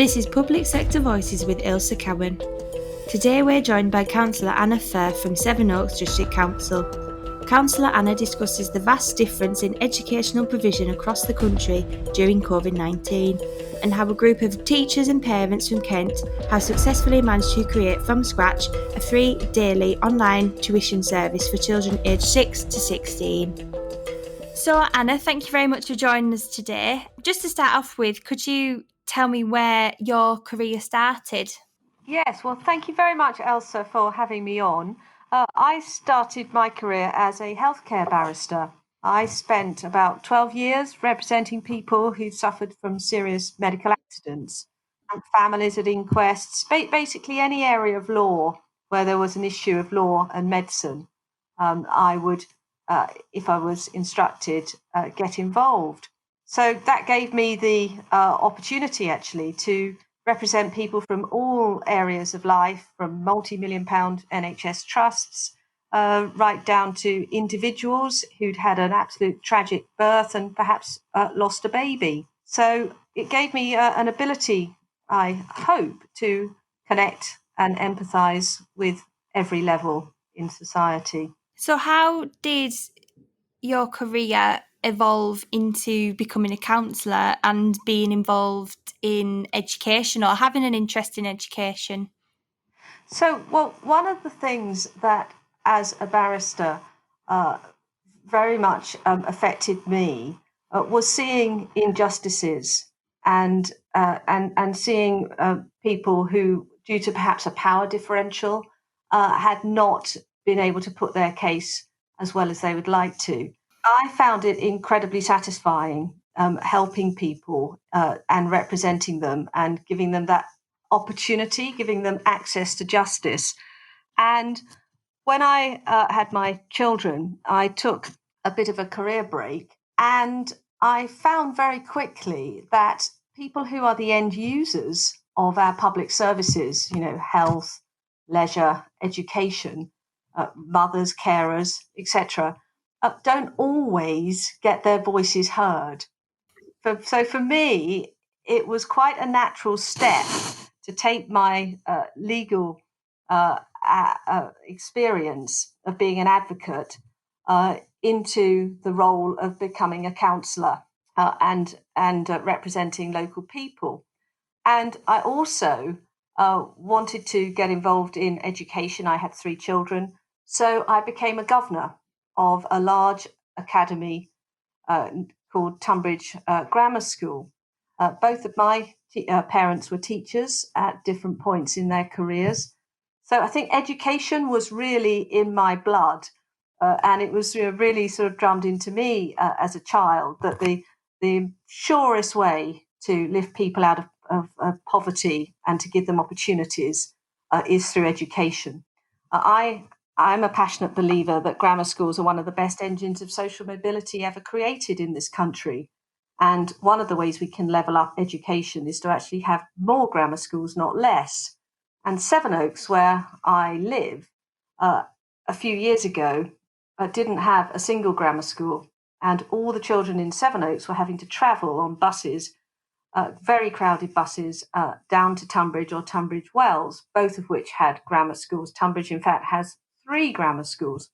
This is Public Sector Voices with Ilse Cowan. Today we're joined by Councillor Anna Firth from Sevenoaks District Council. Councillor Anna discusses the vast difference in educational provision across the country during COVID-19 and how a group of teachers and parents from Kent have successfully managed to create from scratch a free daily online tuition service for children aged 6 to 16. So Anna, thank you very much for joining us today. Just to start off with, could you tell me where your career started? Yes, well, thank you very much, Elsa, for having me on. I started my career as a healthcare barrister. I spent about 12 years representing people who suffered from serious medical accidents and families at inquests, basically any area of law where there was an issue of law and medicine. I would, if I was instructed, get involved. So that gave me the opportunity, actually, to represent people from all areas of life, from multi-million-pound NHS trusts, right down to individuals who'd had an absolute tragic birth and perhaps lost a baby. So it gave me an ability, I hope, to connect and empathise with every level in society. So how did your career evolve into becoming a counsellor and being involved in education or having an interest in education? So, well, one of the things that as a barrister very much affected me was seeing injustices and seeing people who, due to perhaps a power differential, had not been able to put their case as well as they would like to. I found it incredibly satisfying helping people and representing them and giving them that opportunity, giving them access to justice. And when I had my children, I took a bit of a career break, and I found very quickly that people who are the end users of our public services, health, leisure, education, mothers, carers, etc., don't always get their voices heard. So for me, it was quite a natural step to take my legal experience of being an advocate into the role of becoming a counsellor and representing local people. And I also wanted to get involved in education. I had 3 children, so I became a governor of a large academy called Tunbridge Grammar School. Both of my parents were teachers at different points in their careers. So I think education was really in my blood, and it was really sort of drummed into me as a child that the surest way to lift people out of poverty and to give them opportunities is through education. I'm a passionate believer that grammar schools are one of the best engines of social mobility ever created in this country. And one of the ways we can level up education is to actually have more grammar schools, not less. And Sevenoaks, where I live, a few years ago, didn't have a single grammar school. And all the children in Sevenoaks were having to travel on buses, very crowded buses, down to Tunbridge or Tunbridge Wells, both of which had grammar schools. Tunbridge, in fact, has 3 grammar schools.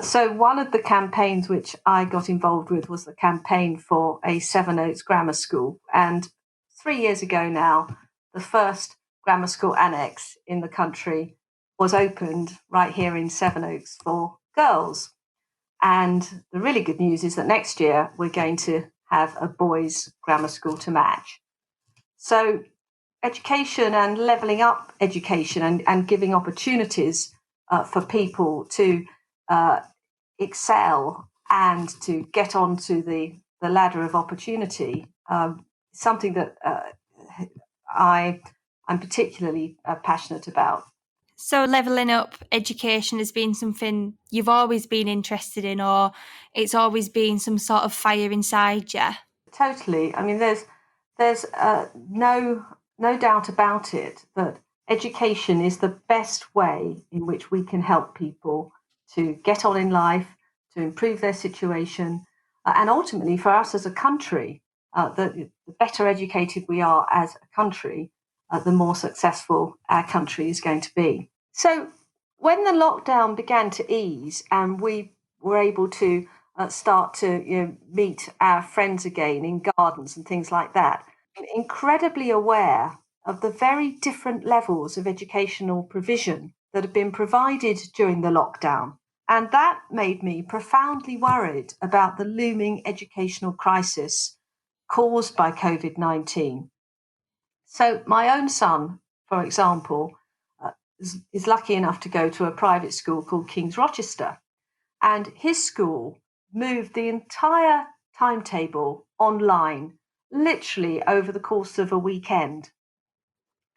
So one of the campaigns which I got involved with was the campaign for a Sevenoaks grammar school. And 3 years ago now, the first grammar school annex in the country was opened right here in Sevenoaks for girls. And the really good news is that next year we're going to have a boys' grammar school to match. So education and levelling up education and giving opportunities for people to excel and to get onto the ladder of opportunity, something that I'm particularly passionate about. So levelling up education has been something you've always been interested in, or it's always been some sort of fire inside you? Totally. I mean, there's no doubt about it that education is the best way in which we can help people to get on in life, to improve their situation, and ultimately for us as a country the better educated we are as a country, the more successful our country is going to be. So when the lockdown began to ease and we were able to start to meet our friends again in gardens and things like that, I'm incredibly aware of the very different levels of educational provision that have been provided during the lockdown. And that made me profoundly worried about the looming educational crisis caused by COVID-19. So my own son, for example, is lucky enough to go to a private school called King's Rochester. And his school moved the entire timetable online, literally over the course of a weekend.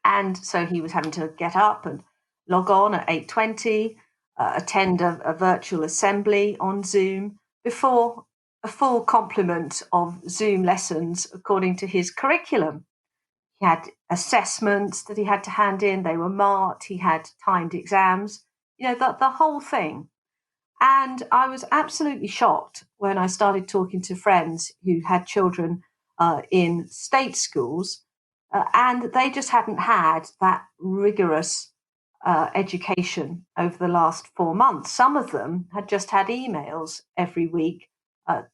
And so he was having to get up and log on at 8:20, attend a virtual assembly on Zoom before a full complement of Zoom lessons according to his curriculum. He had assessments that he had to hand in, they were marked, he had timed exams, the whole thing. And I was absolutely shocked when I started talking to friends who had children in state schools, and they just hadn't had that rigorous education over the last 4 months. Some of them had just had emails every week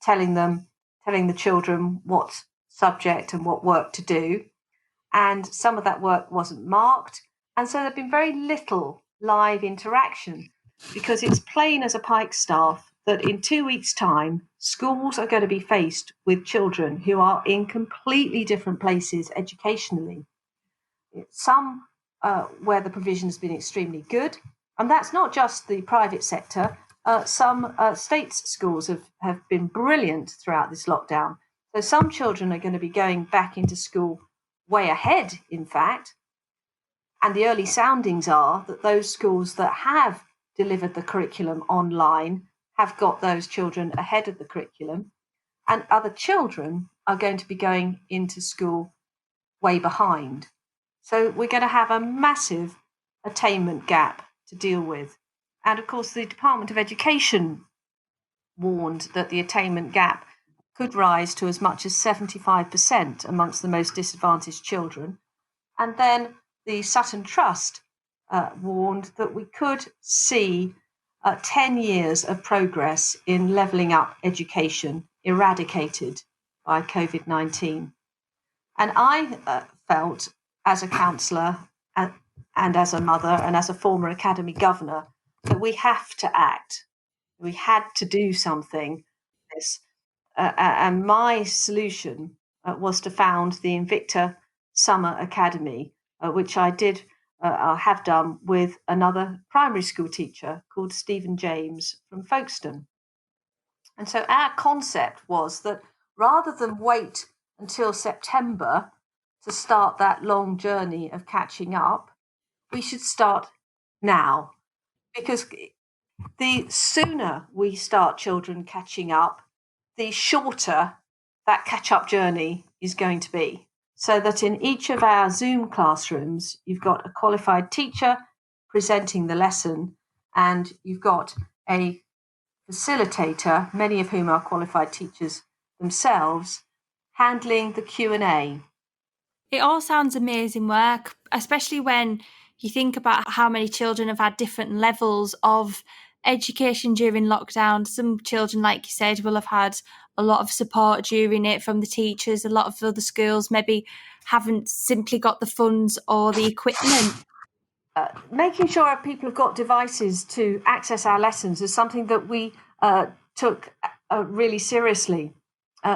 telling the children what subject and what work to do. And some of that work wasn't marked. And so there'd been very little live interaction, because it's plain as a pikestaff that in 2 weeks' time, schools are going to be faced with children who are in completely different places educationally. Some where the provision has been extremely good, and that's not just the private sector. Some state schools have been brilliant throughout this lockdown. So some children are going to be going back into school way ahead, in fact. And the early soundings are that those schools that have delivered the curriculum online have got those children ahead of the curriculum, and other children are going to be going into school way behind. So we're going to have a massive attainment gap to deal with. And of course, the Department of Education warned that the attainment gap could rise to as much as 75% amongst the most disadvantaged children. And then the Sutton Trust warned that we could see 10 years of progress in levelling up education eradicated by COVID-19. And I felt, as a councillor and as a mother and as a former academy governor, that we have to act. We had to do something. And my solution was to found the Invicta Summer Academy, which I have done with another primary school teacher called Stephen James from Folkestone. And so our concept was that rather than wait until September to start that long journey of catching up, we should start now. Because the sooner we start children catching up, the shorter that catch-up journey is going to be. So that in each of our Zoom classrooms, you've got a qualified teacher presenting the lesson, and you've got a facilitator, many of whom are qualified teachers themselves, handling the Q&A. It all sounds amazing work, especially when you think about how many children have had different levels of education during lockdown. Some children, like you said, will have had a lot of support during it from the teachers. A lot of other schools maybe haven't simply got the funds or the equipment. Making sure people have got devices to access our lessons is something that we took really seriously.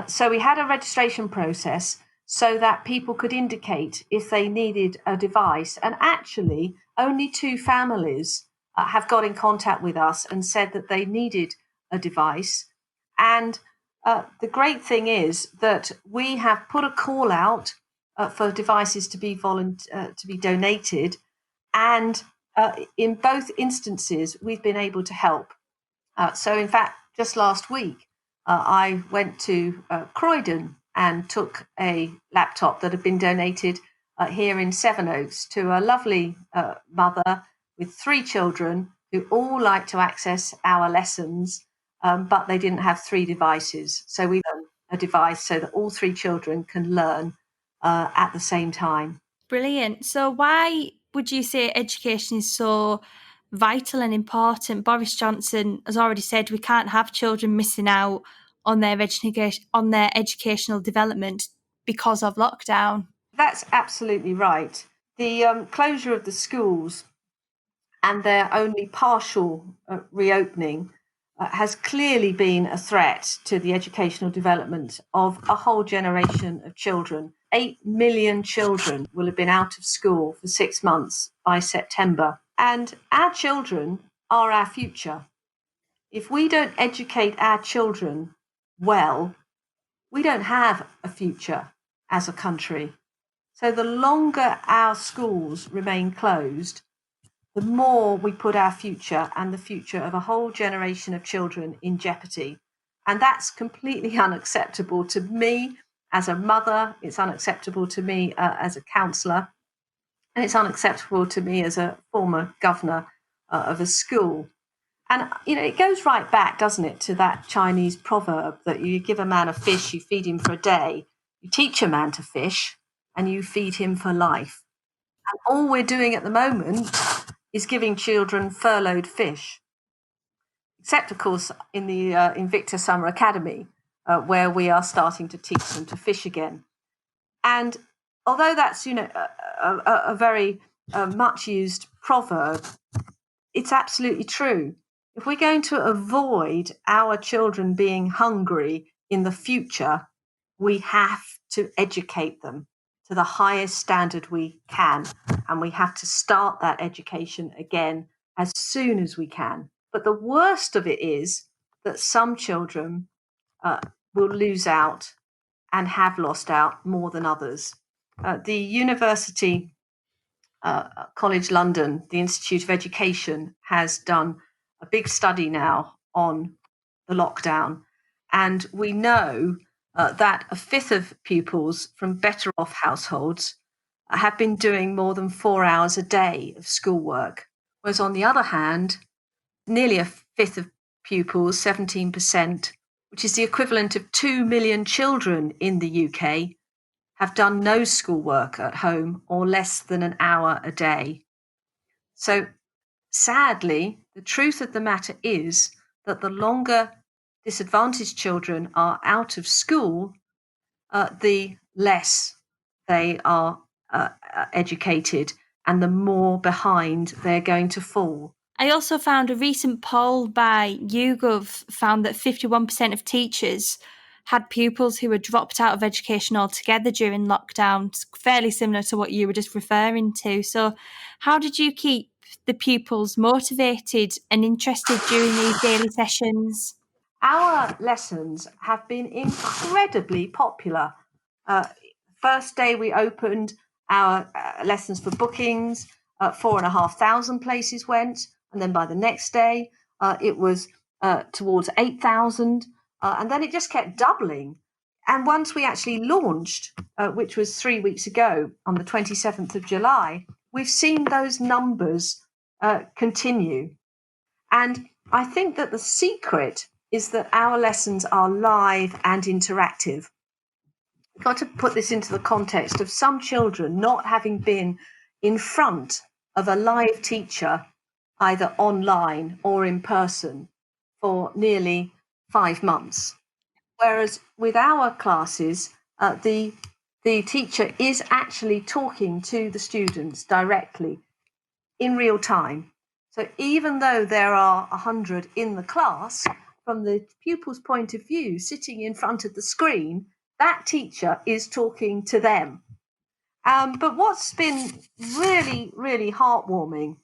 So we had a registration process so that people could indicate if they needed a device. And actually, only 2 families have got in contact with us and said that they needed a device. And the great thing is that we have put a call out for devices to be donated. And in both instances, we've been able to help. So in fact, just last week, I went to Croydon and took a laptop that had been donated here in Sevenoaks to a lovely mother with 3 children who all like to access our lessons, but they didn't have 3 devices. So a device so that all 3 children can learn at the same time. Brilliant. So why would you say education is so vital and important? Boris Johnson has already said we can't have children missing out on their educational development because of lockdown. That's absolutely right. The closure of the schools and their only partial reopening has clearly been a threat to the educational development of a whole generation of children. 8 million children will have been out of school for 6 months by September. And our children are our future. If we don't educate our children well, we don't have a future as a country. So the longer our schools remain closed, the more we put our future and the future of a whole generation of children in jeopardy. And that's completely unacceptable to me as a mother. It's unacceptable to me as a counsellor. And it's unacceptable to me as a former governor of a school. And, it goes right back, doesn't it, to that Chinese proverb that you give a man a fish, you feed him for a day. You teach a man to fish and you feed him for life. And all we're doing at the moment is giving children furloughed fish, except, of course, in the Invicta Summer Academy, where we are starting to teach them to fish again. And although that's, a very much used proverb, it's absolutely true. If we're going to avoid our children being hungry in the future, we have to educate them to the highest standard we can. And we have to start that education again as soon as we can. But the worst of it is that some children will lose out and have lost out more than others. The University College London, the Institute of Education, has done a big study now on the lockdown. And we know that a fifth of pupils from better off households have been doing more than 4 hours a day of schoolwork. Whereas on the other hand, nearly a fifth of pupils, 17%, which is the equivalent of 2 million children in the UK, have done no schoolwork at home or less than an hour a day. So sadly, the truth of the matter is that the longer disadvantaged children are out of school, the less they are educated and the more behind they're going to fall. I also found a recent poll by YouGov found that 51% of teachers had pupils who had dropped out of education altogether during lockdown, fairly similar to what you were just referring to. So how did you keep the pupils motivated and interested during these daily sessions? Our lessons have been incredibly popular. First day we opened our lessons for bookings, 4,500 places went. And then by the next day, it was towards 8,000. And then it just kept doubling. And once we actually launched, which was 3 weeks ago on the 27th of July, we've seen those numbers continue. And I think that the secret is that our lessons are live and interactive. We've got to put this into the context of some children not having been in front of a live teacher, either online or in person, for nearly 5 months. Whereas with our classes, the teacher is actually talking to the students directly in real time. So even though there are 100 in the class, from the pupil's point of view, sitting in front of the screen, that teacher is talking to them. But what's been really, really heartwarming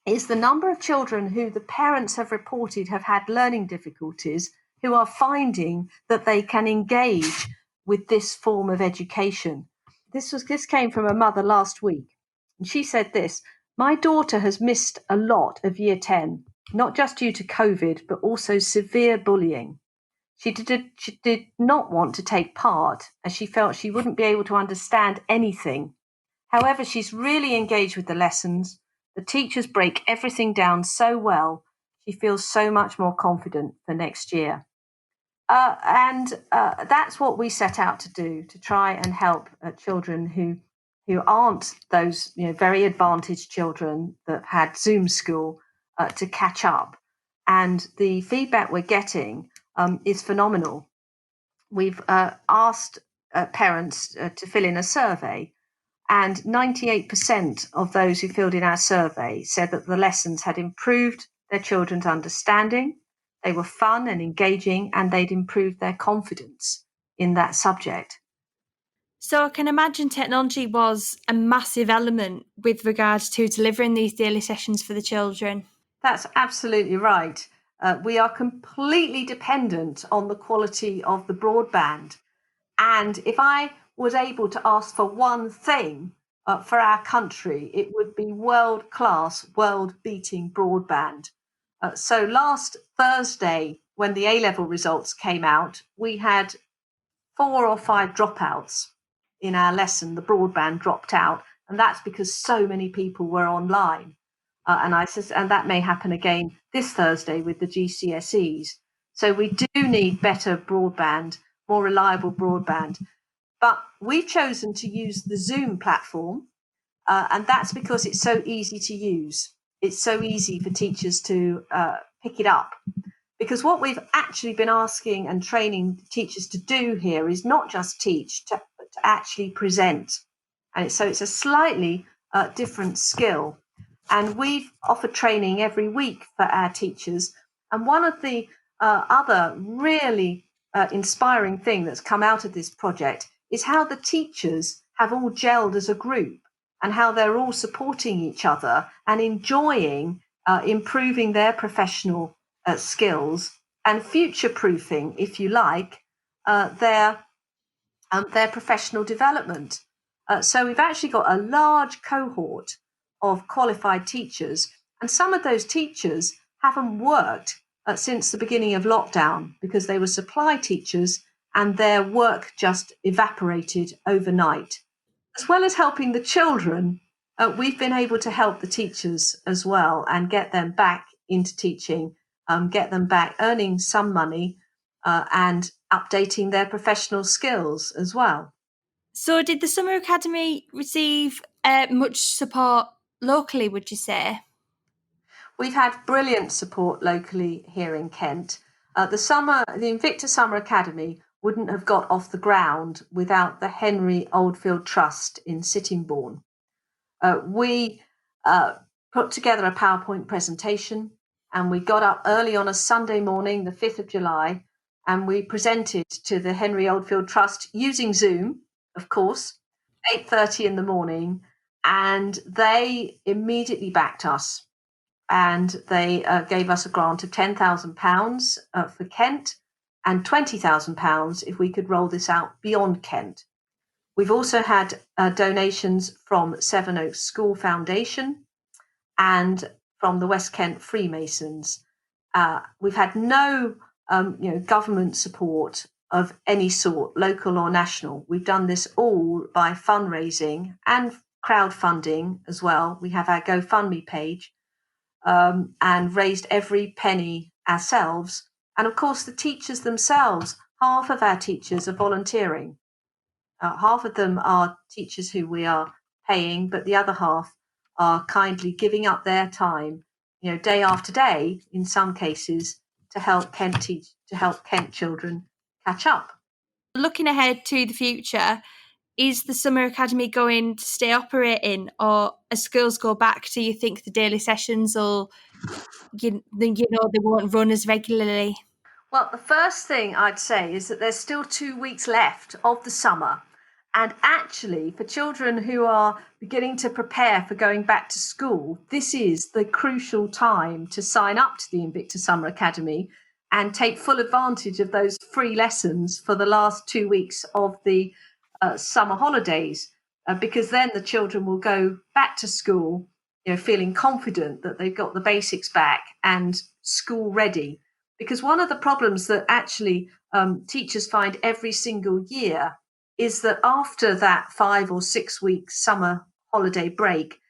is the number of children who the parents have reported have had learning difficulties, who are finding that they can engage with this form of education. This came from a mother last week, and she said this: "My daughter has missed a lot of year 10, not just due to COVID, but also severe bullying. She did not want to take part as she felt she wouldn't be able to understand anything. However, she's really engaged with the lessons. The teachers break everything down so well. She feels so much more confident for next year." And that's what we set out to do, to try and help children who aren't those very advantaged children that had Zoom school to catch up. And the feedback we're getting is phenomenal. We've asked parents to fill in a survey, and 98% of those who filled in our survey said that the lessons had improved their children's understanding, they were fun and engaging, and they'd improved their confidence in that subject. So I can imagine technology was a massive element with regards to delivering these daily sessions for the children. That's absolutely right. We are completely dependent on the quality of the broadband. And if I was able to ask for one thing for our country, it would be world-class, world-beating broadband. So last Thursday, when the A-level results came out, we had 4 or 5 dropouts in our lesson. The broadband dropped out, and that's because so many people were online. And that may happen again this Thursday with the GCSEs. So we do need better broadband, more reliable broadband. But we've chosen to use the Zoom platform, and that's because it's so easy to use. It's so easy for teachers to pick it up. Because what we've actually been asking and training teachers to do here is not just teach, but to actually present. And so it's a slightly different skill. And we've offered training every week for our teachers. And one of the other really inspiring thing that's come out of this project is how the teachers have all gelled as a group and how they're all supporting each other and enjoying improving their professional skills and future-proofing, if you like, their professional development. So we've actually got a large cohort of qualified teachers, and some of those teachers haven't worked since the beginning of lockdown because they were supply teachers and their work just evaporated overnight. As well as helping the children, we've been able to help the teachers as well and get them back into teaching, get them back earning some money and updating their professional skills as well. So did the Summer Academy receive much support locally, would you say? We've had brilliant support locally here in Kent. The Invicta Summer Academy wouldn't have got off the ground without the Henry Oldfield Trust in Sittingbourne. We put together a PowerPoint presentation, and we got up early on a Sunday morning, the 5th of July, and we presented to the Henry Oldfield Trust using Zoom, of course, 8:30 in the morning, and they immediately backed us. And they gave us a grant of £10,000 for Kent and £20,000 if we could roll this out beyond Kent. We've also had donations from Sevenoaks School Foundation and from the West Kent Freemasons. We've had no government support of any sort, local or national. We've done this all by fundraising and crowdfunding as well. We have our GoFundMe page. And raised every penny ourselves. And of course, the teachers themselves, half of our teachers are volunteering. Half of them are teachers who we are paying, but the other half are kindly giving up their time, day after day, in some cases, to help Kent children catch up. Looking ahead to the future, is the Summer Academy going to stay operating, or as schools go back, do you think the daily sessions will, they won't run as regularly? Well, the first thing I'd say is that there's still 2 weeks left of the summer. And actually, for children who are beginning to prepare for going back to school, this is the crucial time to sign up to the Invicta Summer Academy and take full advantage of those free lessons for the last 2 weeks of the summer holidays, because then the children will go back to school, feeling confident that they've got the basics back and school ready. Because one of the problems that actually teachers find every single year is that after that 5 or 6 week summer holiday break,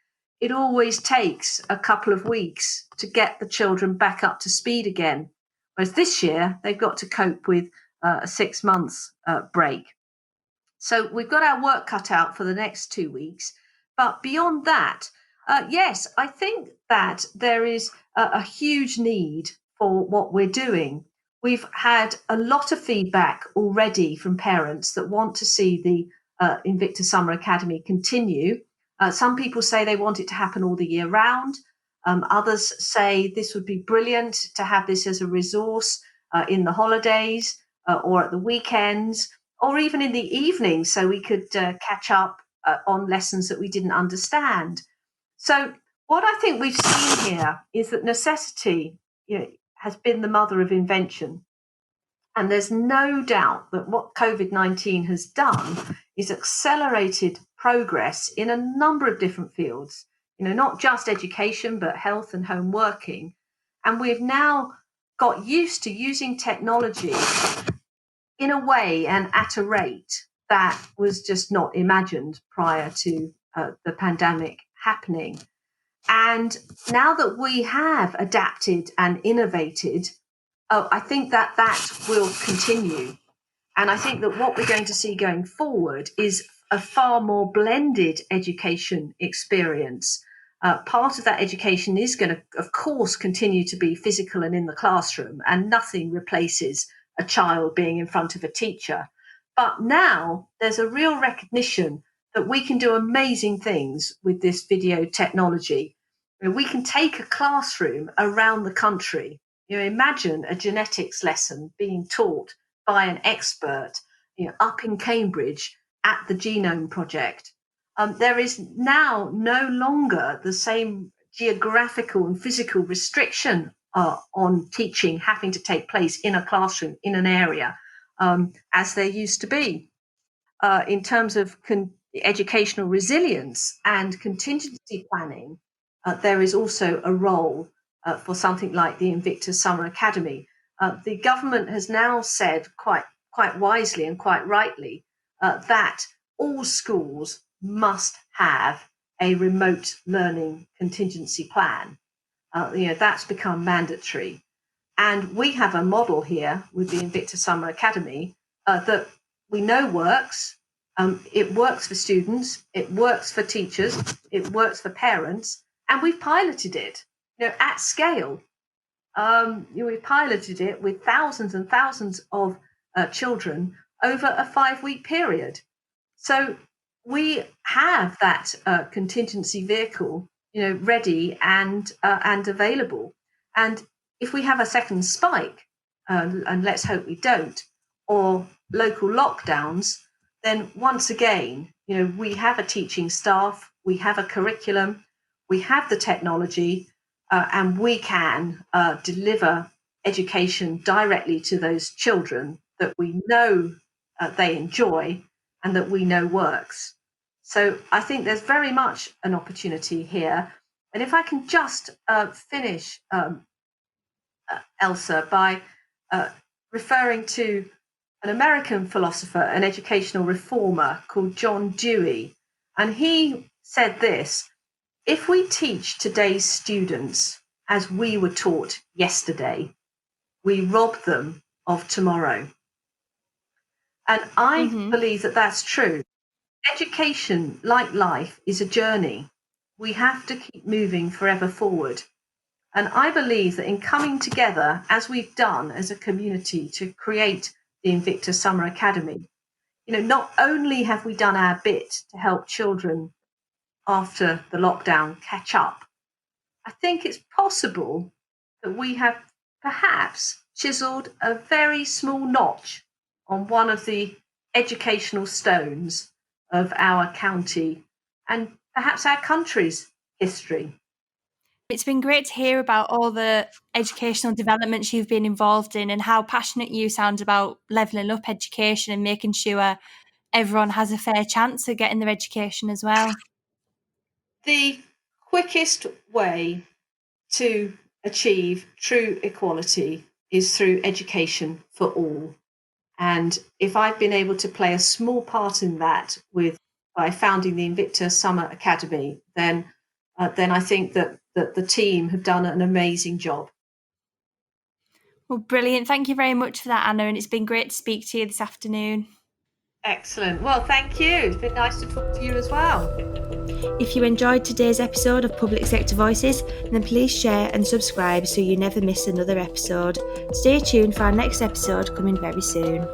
it always takes a couple of weeks to get the children back up to speed again. Whereas this year, they've got to cope with a 6 months break. So we've got our work cut out for the next 2 weeks. But beyond that, yes, I think that there is a huge need for what we're doing. We've had a lot of feedback already from parents that want to see the Invicta Summer Academy continue. Some people say they want it to happen all the year round. Others say this would be brilliant to have this as a resource in the holidays or at the weekends, or even in the evening, so we could catch up on lessons that we didn't understand. So, what I think we've seen here is that necessity, has been the mother of invention. And there's no doubt that what COVID-19 has done is accelerated progress in a number of different fields, not just education, but health and home working. And we've now got used to using technology in a way and at a rate that was just not imagined prior to the pandemic happening. And now that we have adapted and innovated, I think that will continue. And I think that what we're going to see going forward is a far more blended education experience. Part of that education is going to, of course, continue to be physical and in the classroom, and nothing replaces a child being in front of a teacher. But now there's a real recognition that we can do amazing things with this video technology. We can take a classroom around the country. Imagine a genetics lesson being taught by an expert, up in Cambridge at the Genome Project. There is now no longer the same geographical and physical restriction on teaching having to take place in a classroom in an area as there used to be. In terms of educational resilience and contingency planning, there is also a role for something like the Invicta Summer Academy. The government has now said quite wisely and quite rightly that all schools must have a remote learning contingency plan. That's become mandatory. And we have a model here with the Invicta Summer Academy that we know works. It works for students, it works for teachers, it works for parents, and we've piloted it, at scale. We've piloted it with thousands and thousands of children over a 5-week period. So we have that contingency vehicle, ready and available. And if we have a second spike, and let's hope we don't, or local lockdowns, then once again, we have a teaching staff, we have a curriculum, we have the technology, and we can deliver education directly to those children that we know they enjoy and that we know works. So I think there's very much an opportunity here. And if I can just finish, Elsa, by referring to an American philosopher, an educational reformer called John Dewey. And he said this: if we teach today's students as we were taught yesterday, we rob them of tomorrow. And I believe that that's true. Education, like life, is a journey. We have to keep moving forever forward. And I believe that in coming together, as we've done as a community to create the Invicta Summer Academy, not only have we done our bit to help children after the lockdown catch up, I think it's possible that we have perhaps chiseled a very small notch on one of the educational stones of our county and perhaps our country's history. It's been great to hear about all the educational developments you've been involved in and how passionate you sound about levelling up education and making sure everyone has a fair chance of getting their education as well. The quickest way to achieve true equality is through education for all. And if I've been able to play a small part in that by founding the Invicta Summer Academy, then I think that the team have done an amazing job. Well, brilliant. Thank you very much for that, Anna, and it's been great to speak to you this afternoon. Excellent. Well, thank you. It's been nice to talk to you as well. If you enjoyed today's episode of Public Sector Voices, then please share and subscribe so you never miss another episode. Stay tuned for our next episode coming very soon.